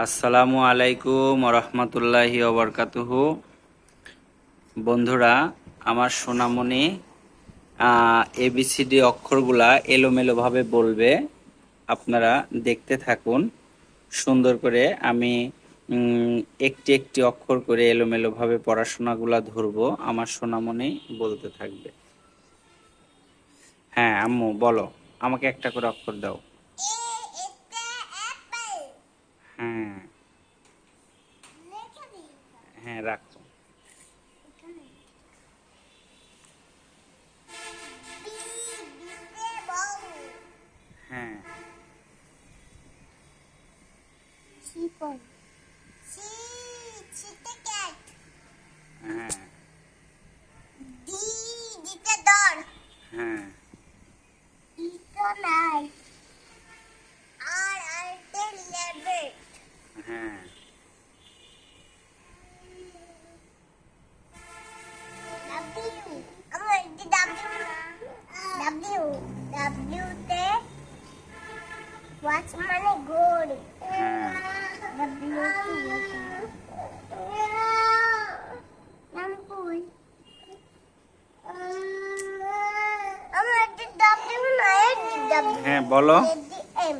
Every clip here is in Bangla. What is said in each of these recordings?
আসসালামু আলাইকুম রহমতুল্লাহি ওবরকাতুহু। বন্ধুরা, আমার সোনামণি এবিসিডি অক্ষরগুলা এলোমেলোভাবে বলবে। আপনারা দেখতে থাকুন সুন্দর করে। আমি একটি একটি অক্ষর করে এলোমেলোভাবে পড়াশোনাগুলা ধরবো। আমার সোনামণি বলতে থাকবে। হ্যাঁ আম্মু বলো, আমাকে একটা করে অক্ষর দাও। হ্যাঁ হ্যাঁ রাখো। হ্যাঁ Sheeple. Cheetah cat. হ্যাঁ D. Dita dog. হ্যাঁ Eagle eye. R. Rabbit. হ্যাঁ W. W. W te watch মানে ঘড়ি। হ্যাঁ W নাম কই? আমার একটা W না W। হ্যাঁ বলো। M.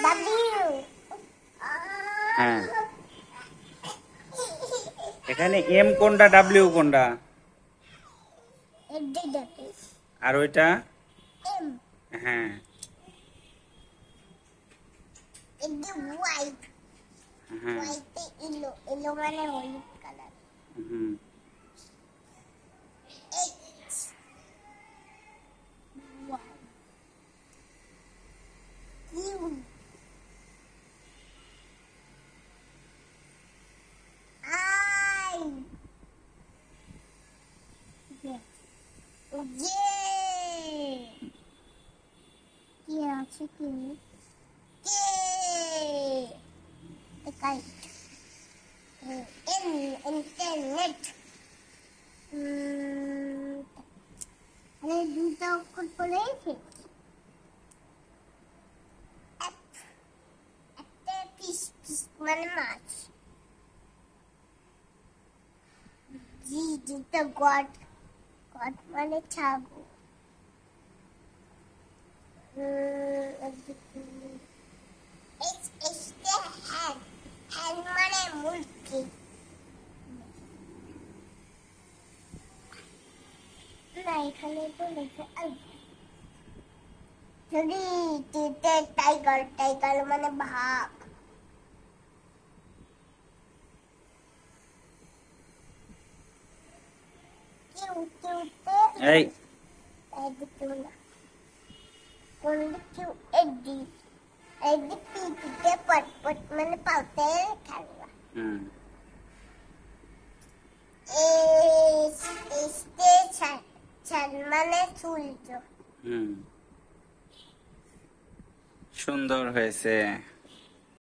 W. হ্যাঁ এখানে এম কোনটা ডাব্লিউ কোনটা আর ওইটা? M. হ্যাঁ হোয়াইট হ্যাঁ হোয়াইটে ইলো ইলো মানে হলুদ colour. Hmm H. Q. I. J. কি আছে কি? K. The kite. N. Internet. দুটো অক্ষর পড়েছে। একটা পিস পিস মানে মাছ। জি দুটো গট গট মানে ছাগল। H H তে হ্যান্ড হ্যান্ড মানে মুরগি। না এখানে তো লেখা আছে। যদি টিতে টাইগার টাইগার মানে ভাগ। কিউ কিউতে এই এদিকে না কোন কিউ এডি এডি পিতে পট পট মানে পালতে খেলবা। হুম এসতে ছান ছান মানে সূর্য। হুম সুন্দর হয়েছে।